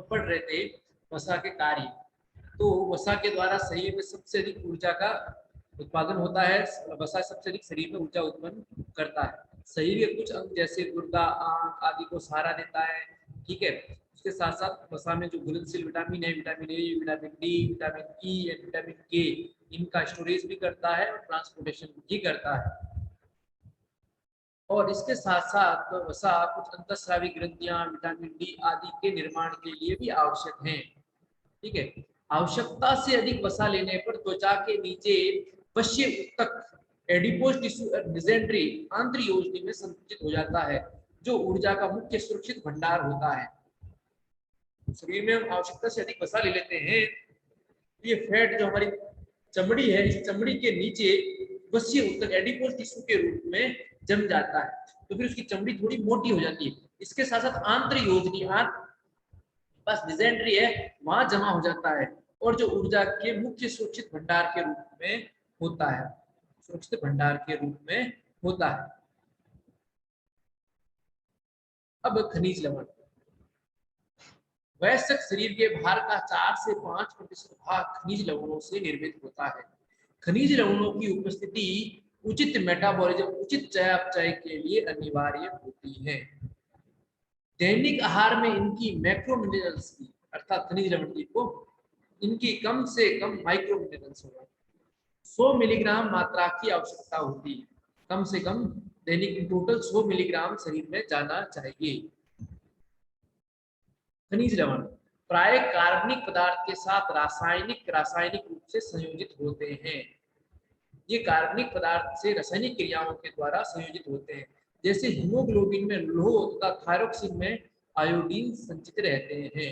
पढ़ रहे थे वसा के कार्य, तो वसा के द्वारा शरीर में सबसे अधिक ऊर्जा का उत्पादन होता है। वसा सबसे अधिक शरीर में ऊर्जा उत्पन्न करता है। शरीर के कुछ अंग जैसे गुर्दा, आंख आदि को सहारा देता है। ठीक है, उसके साथ साथ वसा में जो घुलनशील विटामिन है, vitamin A, vitamin D, vitamin E and vitamin के, इनका स्टोरेज भी करता है और ट्रांसपोर्टेशन भी करता है। और इसके साथ साथ वसा कुछ अंतःस्रावी ग्रंथियां, विटामिन डी आदि के निर्माण के लिए भी आवश्यक हैं। ठीक है, आवश्यकता से अधिक वसा लेने पर त्वचा के नीचे पश्य ऊतक, एडिपोज टिश्यू और मेसेंट्री आंत्र योजनी में संकुचित हो जाता है, जो ऊर्जा का मुख्य सुरक्षित भंडार होता है। शरीर में हम आवश्यकता से अधिक वसा ले लेते हैं, ये फैट जो हमारी चमड़ी है, इस चमड़ी के नीचे पश्य ऊतक एडिपोज टिश्यू के रूप में जम जाता है, तो फिर उसकी चमड़ी थोड़ी मोटी हो जाती है। इसके साथ साथ आंत्र योजनी, बस डिजेंट्री है, वहां जमा हो जाता है और जो ऊर्जा के मुख्य सुरक्षित भंडार के रूप में होता है, सुरक्षित भंडार के रूप में होता है। अब खनिज लवण, वयस्क शरीर के भार का 4 से 5% भाग खनिज लवणों से निर्मित होता है। खनिज लवणों की उपस्थिति उचित मेटाबॉलिज्म, उचित चयापचय के लिए अनिवार्य होती है। दैनिक आहार में इनकी मैक्रो मिनरल्स की, अर्थात खनिज लवण की को इनकी कम से कम माइक्रो मिनरल्स होगा 100 मिलीग्राम मात्रा की आवश्यकता होती है। कम से कम दैनिक इन टोटल 100 मिलीग्राम शरीर में जाना चाहिए। खनिज लवण प्राय कार्बनिक पदार्थ के साथ रासायनिक रूप से संयोजित होते हैं। ये कार्बनिक पदार्थ से रासायनिक क्रियाओं के द्वारा संयोजित होते हैं। जैसे हीमोग्लोबिन में लौह तथा थायरोक्सिन में आयोडीन संचित रहते हैं।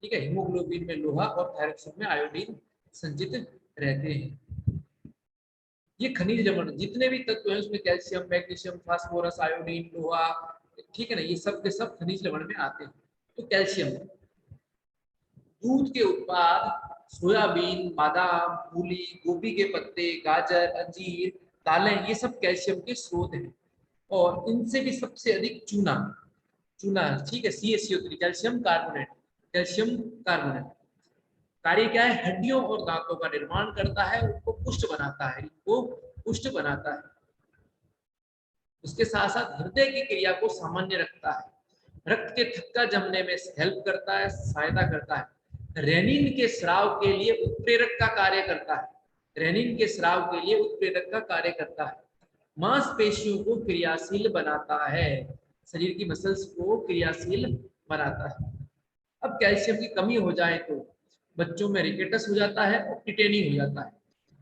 ठीक है, हीमोग्लोबिन में लोहा और थायरोक्सिन में आयोडीन संचित रहते हैं। ये खनिज लवण जितने भी तत्व हैं उसमें कैल्शियम, मैग्नीशियम, फास्फोरस, आयोडीन, लोहा, ठीक है ना, ये सब के सब खनिज लवण में आते हैं। तो कैल्शियम, दूध के उत्पाद सोयाबीन, बादाम, मूली, गोभी के पत्ते, गाजर, अंजीर, दालें, ये सब कैल्शियम के स्रोत हैं। और इनसे भी सबसे अधिक चूना, ठीक है, CaCO3 calcium carbonate, calcium carbonate कार्य क्या है, हड्डियों और दांतों का निर्माण करता है, उनको पुष्ट बनाता है, इनको पुष्ट बनाता है। उसके साथ साथ हृदय की क्रिया को सामान्य रखता है, रक्त के थक्का जमने में हेल्प करता है, सहायता करता है। रेनिन के स्राव के लिए उत्प्रेरक का कार्य करता है, रेनिन के स्राव के लिए उत्प्रेरक का कार्य करता है। मांसपेशियों को क्रियाशील बनाता है, शरीर की मसल्स को क्रियाशील बनाता है। अब कैल्शियम की कमी हो जाए तो बच्चों में रिकेटस हो जाता है और टिटेनी हो जाता है,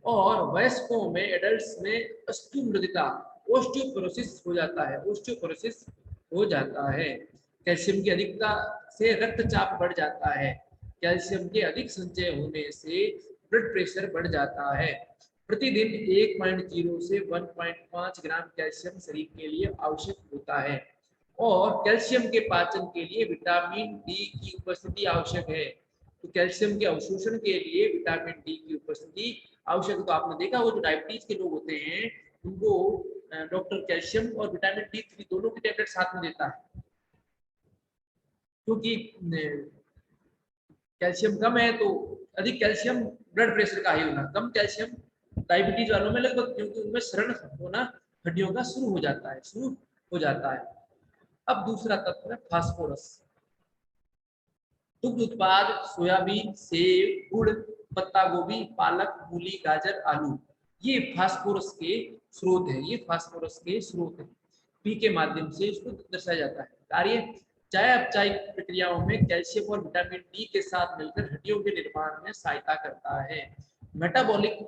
और वयस्कों में, एडल्ट्स में अस्थि-मृदिता, ओस्टियोपोरोसिस हो जाता है, ओस्टियोपोरोसिस हो जाता है। कैल्शियम की अधिकता से रक्तचाप बढ़ जाता है, कैल्शियम के अधिक संचय होने से ब्लड प्रेशर बढ़ जाता है। प्रतिदिन 1.0 से 1.5 ग्राम कैल्शियम शरीर के लिए आवश्यक होता है। और कैल्शियम के पाचन के लिए विटामिन डी की उपस्थिति आवश्यक है। तो कैल्शियम के अवशोषण के लिए विटामिन डी की उपस्थिति आवश्यक। तो आपने देखा वो जो डायबिटीज के लोग होते हैं उनको डॉक्टर कैल्शियम और विटामिन D3 दोनों की टेबलेट साथ में देता है, क्योंकि कैल्शियम कम है तो अधिक कैल्शियम ब्लड प्रेशर का हाई होना, कम कैल्शियम डायबिटीज वालों में लगभग, क्योंकि उनमें शरण होना हड्डियों का शुरू हो जाता है। अब दूसरा तत्व है फास्फोरस। दुग्ध उत्पाद सोयाबीन, सेब, गुड़, पत्ता गोभी, पालक, मूली, गाजर, आलू, ये फास्फोरस के स्रोत है, ये फास्फोरस के स्रोत है। पी के माध्यम से इसको दर्शाया जाता है। कार्य चयापचय प्रक्रियाओं में कैल्शियम और विटामिन डी के साथ मिलकर हड्डियों के निर्माण में सहायता करता है। मेटाबॉलिक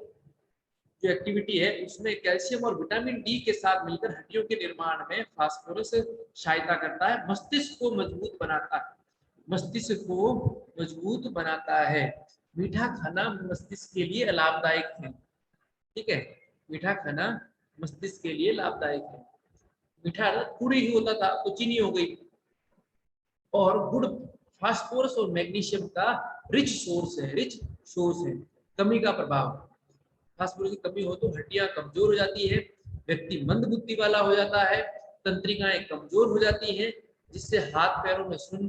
जो एक्टिविटी है उसमें कैल्शियम और विटामिन डी के साथ मिलकर हड्डियों के निर्माण में फास्फोरस सहायता करता है। मस्तिष्क को मजबूत बनाता है, मस्तिष्क को मजबूत बनाता है। मीठा खाना मस्तिष्क के लिए लाभदायक है। ठीक है, मीठा खाना मस्तिष्क के लिए लाभदायक है। मीठा गुड़ ही होता था तो चीनी हो गई, और गुड़ फास्फोरस और मैग्नीशियम का रिच सोर्स है। कमी का प्रभाव, फास्फोरस की कमी हो तो हड्डियां कमजोर हो जाती है, व्यक्ति मंद बुद्धि वाला हो जाता है, तंत्रिकाएं कमजोर हो जाती हैं, जिससे हाथ पैरों में सुन्न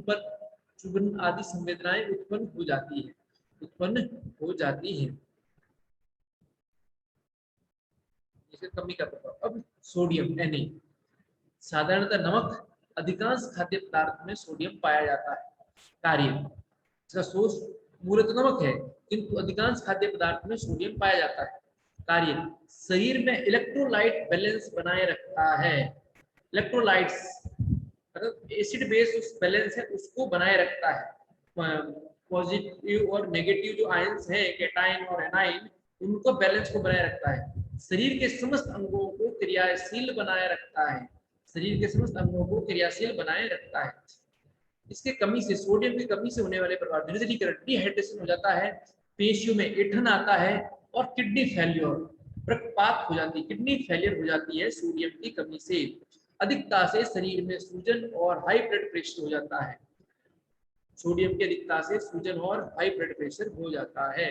चुभन आदि संवेदनाएं उत्पन्न हो जाती है, उत्पन्न हो जाती है। इसके कमी का प्रभाव। अब सोडियम Na, साधारणतः नमक, अधिकांश खाद्य पदार्थ में सोडियम पाया जाता है। कार्य, इसका सोर्स मूलतः नमक है, किंतु अधिकांश खाद्य पदार्थ में सोडियम पाया जाता है। कार्य, शरीर में इलेक्ट्रोलाइट बैलेंस बनाए रखता है। इलेक्ट्रोलाइट्स मतलब एसिड बेस बैलेंस है उसको बनाए रखता है। पॉजिटिव और नेगेटिव जो आयंस है कैटाइन और एनाइन, उनको बैलेंस को बनाए रखता है। शरीर के समस्त अंगों को क्रियाशील बनाए रखता है, शरीर के समस्त अंगों को क्रियाशील बनाए रखता है। इसके कमी से, सोडियम की कमी से होने वाले प्रभाव, निर्जलीकरण, डिहाइड्रेशन हो जाता है, पेशियों में ऐंठन आता है और किडनी फेल्योर, रक्तपात हो जाती है, किडनी फेलियर हो जाती है सोडियम की कमी से। अधिकता से शरीर में सूजन और हाई ब्लड प्रेशर हो जाता है, सोडियम की अधिकता से सूजन और हाई ब्लड प्रेशर हो जाता है।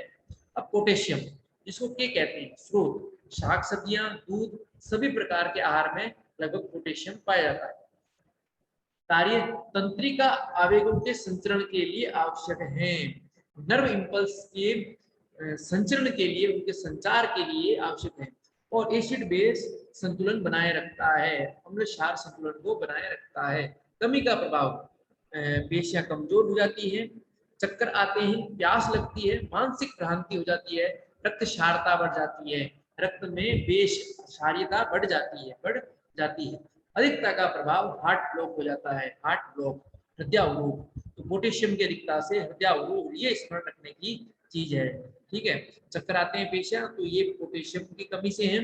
अब पोटेशियम, जिसको के कहते हैं, स्रोत, शाक सब्जियां, दूध, सभी प्रकार के आहार में लगभग पोटेशियम पाया जाता है। कार्य, तंत्रिका आवेगों के संचरण के लिए आवश्यक है, नर्व इंपल्स के संचरण के लिए, उनके संचार के लिए आवश्यक है। और एसिड बेस संतुलन बनाए रखता है, अम्ल क्षार संतुलन को बनाए रखता है। कमी का प्रभाव, पेशियां कमजोर हो जाती है, चक्कर आते हैं, प्यास लगती है, मानसिक भ्रांति हो जाती है, रक्त क्षारता बढ़ जाती है, रक्त में बेश क्षारीयता बढ़ जाती है। अधिकता का प्रभाव, हार्ट ब्लॉक हो जाता है, हार्ट ब्लॉक, हृदय अवरोध। तो पोटेशियम की अधिकता से हृदय अवरोध, ये स्मरण रखने की चीज है। ठीक है, चक्कर आते हैं पेशियां, तो ये पोटेशियम की कमी से है।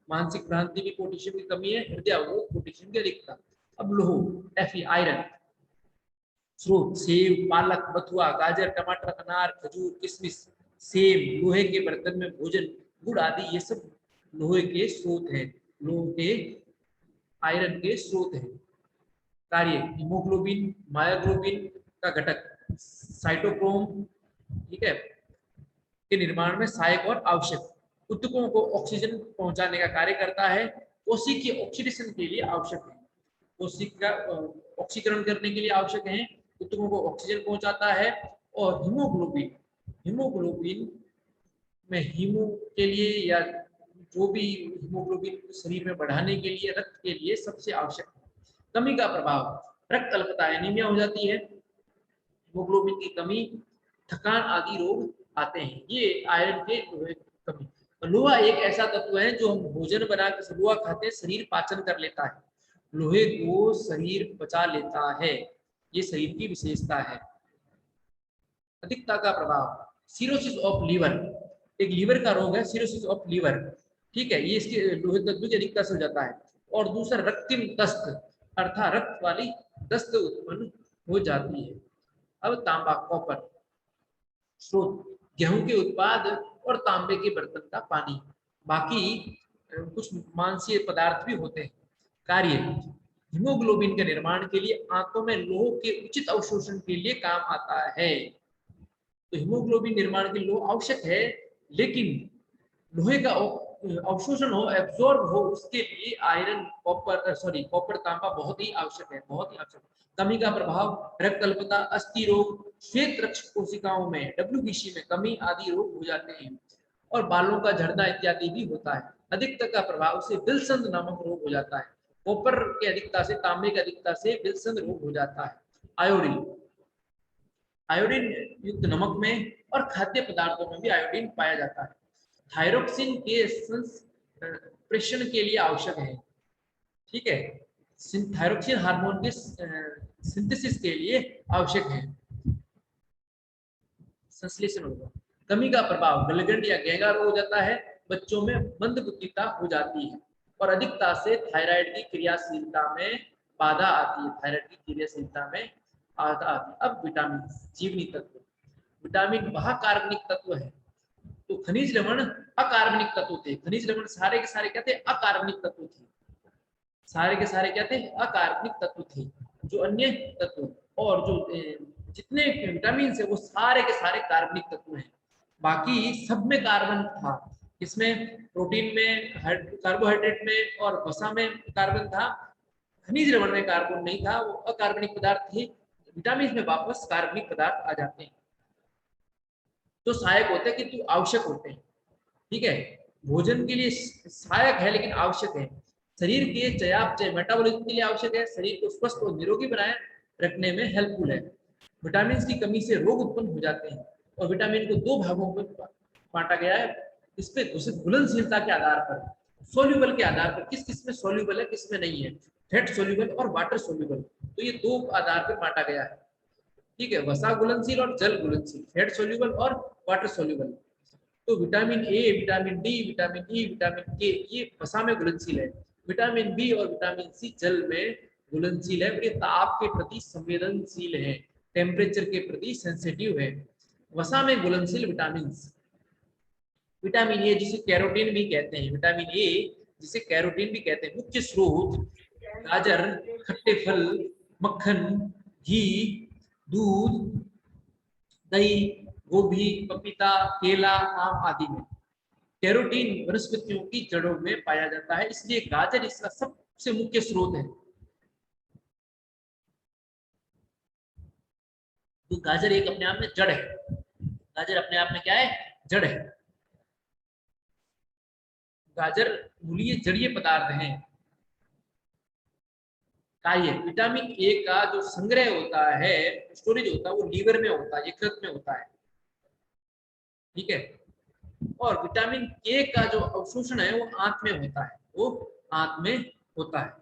मानसिक भ्रांति भी पोटेशियम की कमी है, हृदय अवरोध पोटेशियम की अधिकता। अब लोह, Fe, आयरन, स्रोत, सेब, पालक, बथुआ, गाजर, टमाटर, अनार, खजूर, किशमिश, सेब, लोहे के बर्तन में भोजन, गुड़ आदि, ये सब लोहे के स्रोत हैं, लोहे के, आयरन के स्रोत हैं। कार्य, हीमोग्लोबिन, मायोग्लोबिन का घटक, साइटोक्रोम, ठीक है, के निर्माण में सहायक और आवश्यक, ऊतकों को ऑक्सीजन पहुंचाने का कार्य करता है, कोशिकीय ऑक्सीडेशन के लिए आवश्यक है, कोशिका ऑक्सीकरण करने के लिए आवश्यक है, ऊतकों को ऑक्सीजन पहुंचाता है। और हीमोग्लोबिन, हीमोग्लोबिन में हीमो के लिए, या जो भी हीमोग्लोबिन शरीर में बढ़ाने के लिए, रक्त के लिए सबसे आवश्यक है। कमी का प्रभाव, रक्त अल्पता, एनीमिया हो जाती है, हीमोग्लोबिन की कमी, थकान आदि रोग आते हैं। ये आयरन के लोहे की कमी। लोहा एक ऐसा तत्व है जो हम भोजन बना के लोहा खाते हैं, शरीर पाचन कर लेता है, लोहे को शरीर पचा लेता है, ये शरीर की विशेषता है। अधिकता का प्रभाव, सिरोसिस ऑफ लीवर, एक लीवर का रोग है सिरोसिस ऑफ लीवर, ठीक है, ये इसके लोहे तत्व की अधिकता से हो जाता है। और दूसरा रक्तिम दस्त, अर्थात रक्त वाली दस्त उत्पन्न हो जाती है। अब तांबा, कॉपर, स्रोत, गेहूं के उत्पाद और तांबे के बर्तन का पानी, बाकी कुछ मांसीय पदार्थ भी होते हैं। कार्य, हीमोग्लोबिन के निर्माण के लिए, आंतों में लौह के उचित अवशोषण के लिए काम आता है। तो हीमोग्लोबिन निर्माण के लिए लौह आवश्यक है, लेकिन लोहे का अवशोषण हो, एब्जॉर्ब हो, उसके लिए आयरन, कॉपर तांबा बहुत ही आवश्यक है, बहुत ही आवश्यक। कमी का प्रभाव, रक्त अल्पता, अस्थि रोग, श्वेत रक्त कोशिकाओं में, WBC में कमी आदि रोग हो जाते हैं। और बालों का झड़ना इत्यादि भी होता है। अधिकता का प्रभाव से विल्सन नामक रोग हो जाता है, कॉपर की अधिकता से, तांबे की अधिकता से विल्सन रोग हो जाता है। आयोडीन, आयोडीन युक्त नमक में और खाद्य पदार्थों में भी आयोडीन पाया जाता है। थायरोक्सिन के संप्रेषण के लिए आवश्यक है, ठीक है, थायरोक्सिन हार्मोन के सिंथेसिस के लिए आवश्यक है, संश्लेषण होगा। कमी का प्रभाव, गलगंड या गैंगा रोग हो जाता है, बच्चों में मंदबुद्धिता हो जाती है। और अधिकता से थायराइड की क्रियाशीलता में बाधा आती है, थायराइड की क्रियाशीलता में बाधा आती है। अब विटामिन, जीवनी तत्व, विटामिन वह कार्बनिक तत्व है, तो खनिज लवण अकार्बनिक तत्व थे, खनिज लवण सारे के सारे क्या थे, अकार्बनिक तत्व थे, सारे के सारे क्या थे, अकार्बनिक तत्व थे। जो अन्य तत्व और जो जितने विटामिन है वो सारे के सारे कार्बनिक तत्व हैं, बाकी सब में कार्बन था, इसमें प्रोटीन में, कार्बोहाइड्रेट में और वसा में कार्बन था, खनिज लवण में कार्बन नहीं था, वो अकार्बनिक पदार्थ थे। विटामिन में वापस कार्बनिक पदार्थ आ जाते हैं तो सहायक होते हैं किंतु आवश्यक होते हैं। ठीक है, भोजन के लिए सहायक है लेकिन आवश्यक है। शरीर के चयापचय मेटाबॉलिज्म के लिए आवश्यक है, शरीर को स्वस्थ और निरोगी बनाए रखने में हेल्पफुल है। विटामिन की कमी से रोग उत्पन्न हो जाते हैं और विटामिन को दो भागों में बांटा गया है इस पे घुलनशीलता के आधार पर, सोल्यूबल के आधार पर, किस किस में सोल्यूबल है किस में नहीं है, फैट सोल्यूबल और वाटर सोल्यूबल, तो ये दो आधार पर बांटा गया है। ठीक है, वसा घुलनशील और जल घुलनशील, फैट सोल्यूबल और वाटर सोल्यूबल। तो vitamin A, vitamin D, vitamin E, vitamin के ये वसा में घुलनशील है। विटामिन बी और विटामिन सी जल में घुलनशील है, ये ताप के प्रति संवेदनशील है, टेम्परेचर के प्रति सेंसिटिव है। वसा में घुलनशील विटामिन, विटामिन ए जिसे कैरोटीन भी कहते हैं, विटामिन ए जिसे कैरोटीन भी कहते हैं, मुख्य स्रोत गाजर, खट्टे फल, मक्खन, घी, दूध, दही, गोभी, पपीता, केला, आम आदि में। कैरोटीन वनस्पतियों की जड़ों में पाया जाता है, इसलिए गाजर इसका सबसे मुख्य स्रोत है। तो गाजर एक अपने आप में जड़ है, गाजर अपने आप में क्या है, जड़ है। गाजर मूलीय जड़ीय पदार्थ हैं। कार्य, विटामिन ए का जो संग्रह होता है, स्टोरेज होता है, वो लीवर में होता है, यकृत में होता है। ठीक है, और विटामिन के का जो अवशोषण है वो आंत में होता है, वो आंत में होता है।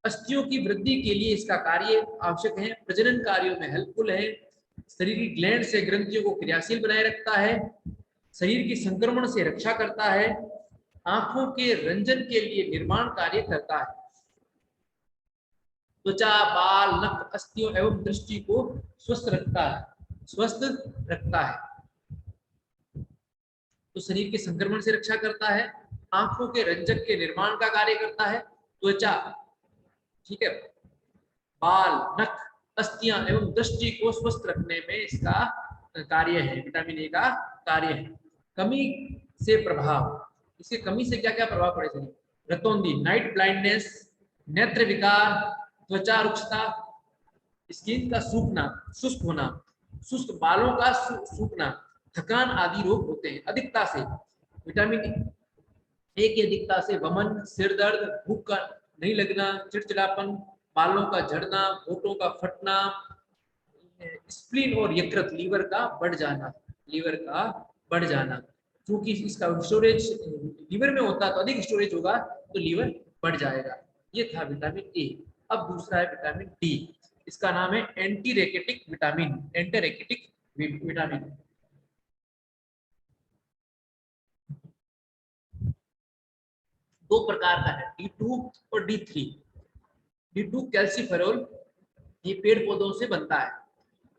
अस्थियों की वृद्धि के लिए इसका कार्य आवश्यक है, प्रजनन कार्यों में हेल्पफुल है, शरीर की ग्लैंड से ग्रंथियों को क्रियाशील बनाए रखता है, शरीर की संक्रमण से रक्षा करता है, आंखों के रंजन के लिए निर्माण कार्य करता है, त्वचा, बाल, नख, अस्थियों एवं दृष्टि को स्वस्थ रखता है, स्वस्थ रखता है। तो शरीर के संक्रमण से रक्षा करता है, आंखों के रंजक के निर्माण का कार्य करता है, त्वचा, ठीक है, बाल, नख, अस्थियां एवं दृष्टि को स्वस्थ रखने में इसका कार्य है, विटामिन ए का कार्य है। कमी से प्रभाव, इसके कमी से क्या क्या प्रभाव पड़े शरीर, रतौंधी, नाइट ब्लाइंडनेस, नेत्र विकार, त्वचा रुक्षता, स्किन का सूखना, शुष्क होना, शुष्क बालों का सूखना, थकान आदि रोग होते हैं अधिकता से। विटामिन ए की अधिकता से वमन, सिर दर्द, भूख का नहीं लगना, चिड़चिड़ापन, बालों का झड़ना, होठों का फटना, स्प्लीन और यकृत, लीवर का बढ़ जाना, लीवर का बढ़ जाना, क्योंकि इसका स्टोरेज लीवर में होता है तो अधिक स्टोरेज होगा तो लीवर बढ़ जाएगा। ये था विटामिन ए। अब दूसरा है विटामिन डी, इसका नाम है एंटी रेकेटिक विटामिन, एंटी रेकेटिक विटामिन। दो प्रकार का है, D2 और D3। D2 कैल्सीफेरोल, ये पेड़ पौधों से बनता है,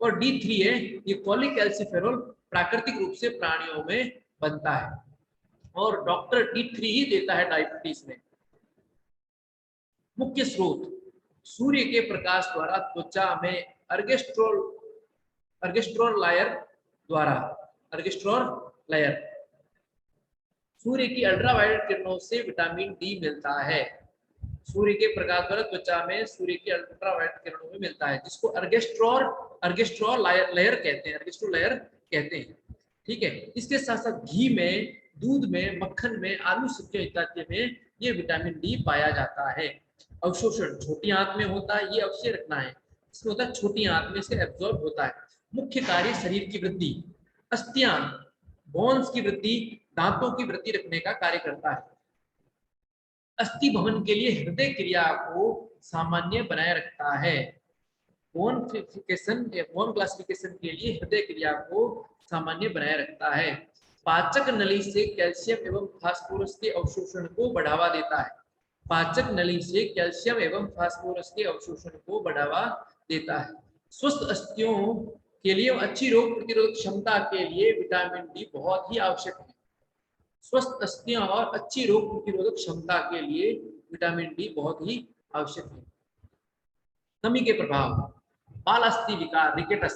और D3 है ये पॉलीकैल्सीफेरोल, प्राकृतिक रूप से प्राणियों में बनता है, और डॉक्टर D3 ही देता है डायबिटीज में। मुख्य स्रोत, सूर्य के प्रकाश द्वारा त्वचा में अर्गेस्ट्रोल, अर्गेस्ट्रोल लायर द्वारा, अर्गेस्ट्रोल लायर, सूर्य की अल्ट्रावायलेट किरणों से विटामिन डी मिलता है, सूर्य के प्रकाश द्वारा त्वचा में सूर्य की अल्ट्रावायलेट किरणों में मिलता है, जिसको अर्गेस्ट्रोल, अर्गेस्ट्रोल लायर कहते हैं, अर्गेस्ट्रोल लायर कहते हैं। ठीक है, इसके साथ साथ घी में, दूध में, मक्खन में, आलू सब्जियों इत्यादि में ये विटामिन डी पाया जाता है। अवशोषण छोटी आंत में होता है, ये अवश्य रखना है, इसमें होता है छोटी आंत में, इसका एब्जॉर्ब होता है। मुख्य कार्य शरीर की वृद्धि, अस्थियां, बोन्स की वृद्धि, दांतों की वृद्धि रखने का कार्य करता है। अस्थि भवन के लिए हृदय क्रिया को सामान्य बनाए रखता है, बोन क्लासिफिकेशन के लिए हृदय क्रिया को सामान्य बनाए रखता है। पाचक नली से कैल्शियम एवं फास्फोरस के अवशोषण को बढ़ावा देता है, पाचक नली से कैल्शियम एवं फास्फोरस के अवशोषण को बढ़ावा देता है। स्वस्थ अस्थियों के लिए, अच्छी रोग प्रतिरोधक क्षमता के लिए विटामिन डी बहुत ही आवश्यक है। स्वस्थ अस्थियां और अच्छी रोग प्रतिरोधक क्षमता के लिए विटामिन डी बहुत ही आवश्यक है। कमी के प्रभाव, बाल अस्थि विकार, रिकेटस,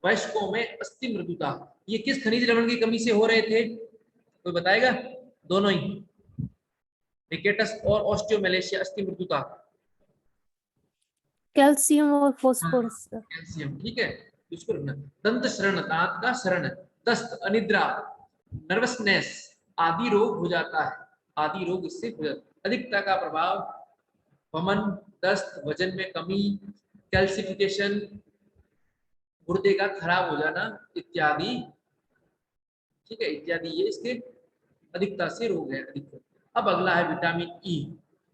वयस्कों में अस्थि मृदुता, ये किस खनिज लवण की कमी से हो रहे थे, कोई बताएगा? दोनों ही, रिकेटस और ऑस्टियोमेलेशिया, अस्थि मृदुता। कैल्शियम और हाँ, फॉस्फोरस। कैल्शियम, ठीक है, इसको रखना। दंत शरण, दांत का शरण। दस्त, अनिद्रा, नर्वसनेस आदि रोग हो जाता है, आदि रोग इससे हो जाता है। अधिकता का प्रभाव वमन, दस्त, वजन में कमी, कैल्सिफिकेशन, गुर्दे का खराब हो जाना इत्यादि, ठीक है, इत्यादि ये इसके अधिकता से रोग है, अधिकता। अब अगला है विटामिन ई।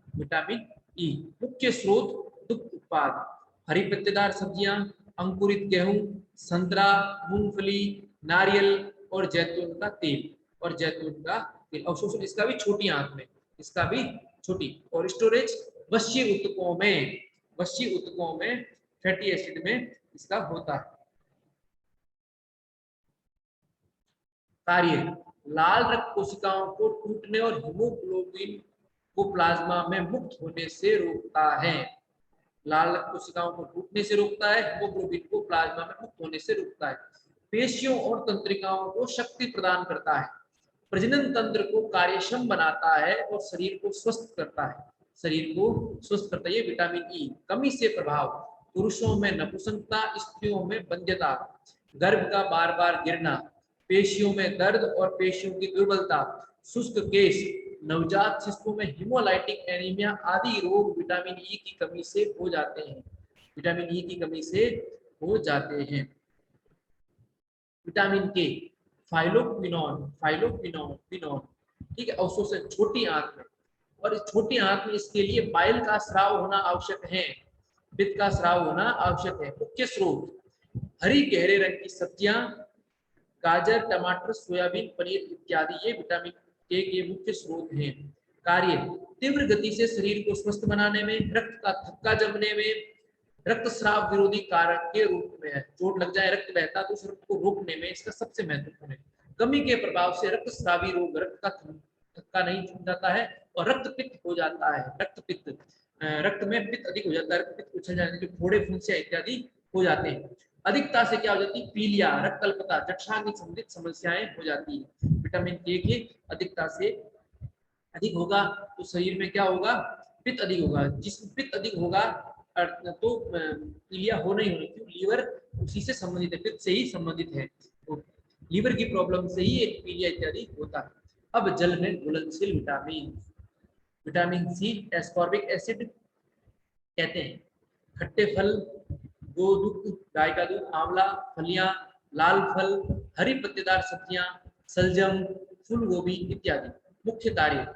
विटामिन ई मुख्य स्रोत दुग्ध उत्पाद, हरी पत्तेदार सब्जियां, अंकुरित गेहूं, संतरा, मूंगफली, नारियल और जैतून का तेल, और जैतून का तेल अवशोषण इसका भी छोटी आंत में, इसका भी छोटी। और स्टोरेज वश्य ऊतकों में, वश्य ऊतकों में फैटी एसिड में इसका होता है। कार्य, लाल रक्त कोशिकाओं को टूटने और हीमोग्लोबिन को प्लाज्मा में मुक्त होने से रोकता है। लाल रक्त कोशिकाओं को टूटने से रोकता है, हीमोग्लोबिन को प्लाज्मा में मुक्त होने से रोकता है। पेशियों और तंत्रिकाओं को शक्ति प्रदान करता है, प्रजनन तंत्र को कार्यक्षम बनाता है और शरीर को स्वस्थ करता है, शरीर को स्वस्थ करता है। ये विटामिन ई कमी से प्रभाव, पुरुषों में नपुंसकता, स्त्रियों में वंध्यता, गर्भ का बार बार गिरना, पेशियों में दर्द और पेशियों की दुर्बलता, शुष्क केश, नवजात शिशुओं में हीमोलाइटिक एनीमिया आदि रोग विटामिन ई की कमी से हो जाते हैं, विटामिन ई की कमी से हो जाते हैं। विटामिन के, फाइलोक्विनोन, फाइलोक्विनोन, ठीक है, अवशोषण छोटी आंत में, और इस छोटी आंत में इसके लिए बाइल का स्राव होना आवश्यक है, पित्त का स्राव होना आवश्यक है। मुख्य स्रोत हरी गहरे रंग की सब्जियां, गाजर, टमाटर, सोयाबीन, पनीर इत्यादि ये विटामिन के मुख्य स्रोत हैं। कार्य, तीव्र गति से शरीर को स्वस्थ बनाने में, रक्त का थक्का जमने में, रक्तस्राव विरोधी कारक के रूप में है, चोट लग जाए रक्त बहता तो उस रक्त को रोकने में इसका सबसे महत्वपूर्ण है। कमी के प्रभाव से रक्तस्रावी रोग, रक्त का थक्का नहीं छूट जाता है और रक्त पित्त हो जाता है, रक्त पित्त, रक्त में पित्त अधिक हो जाता है, रक्त पित्त उछल जाने से फोड़े फुंसियां इत्यादि हो जाते हैं। अधिकता से क्या हो जाती है, पीलिया, रक्त अल्पता, जठरांग संबंधित समस्याएं हो जाती है। विटामिन के की अधिकता से अधिक होगा तो शरीर में क्या होगा, पित्त अधिक होगा, जिसमें पित्त अधिक होगा तो पीलिया होना ही होना, क्यों, लीवर उसी से संबंधित है, पित्त से ही संबंधित है, तो लीवर की प्रॉब्लम से ही एक पीलिया इत्यादि होता है। अब जल में घुलनशील vitamin, vitamin C, ascorbic acid कहते हैं, खट्टे फल, गोदूध, गाय का दूध, आंवला, फलियां, लाल फल, हरी पत्तेदार सब्जियां, सलजम, फूल गोभी इत्यादि। मुख्य कार्य,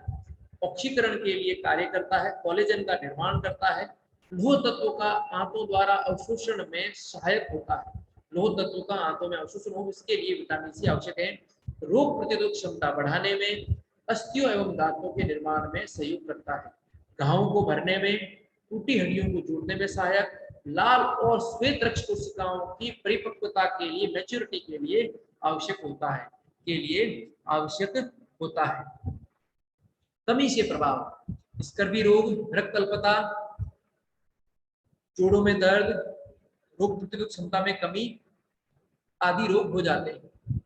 ऑक्सीकरण के लिए कार्य करता है, कोलेजन का निर्माण करता है, लौह तत्वों का आंतों द्वारा अवशोषण में सहायक होता है, लौह तत्वों का आंतों में अवशोषण हो इसके लिए विटामिन सी आवश्यक है। रोग प्रतिरोधक क्षमता बढ़ाने में, अस्थियों एवं दांतों के निर्माण में सहयोग करता है, घावों को भरने में, टूटी हड्डियों को जोड़ने में सहायक, लाल और श्वेत रक्त कोशिकाओं की परिपक्वता के लिए, मैच्योरिटी के लिए आवश्यक होता है, के लिए आवश्यक होता है। कमी से प्रभाव, स्कर्वी रोग, रक्त अल्पता, जोड़ों में दर्द, रोग प्रतिरोधक क्षमता में कमी आदि रोग हो जाते हैं।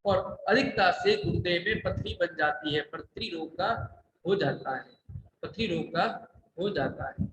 और अधिकता से गुर्दे में पथरी बन जाती है, पथरी रोग का हो जाता है, पथरी रोग का हो जाता है।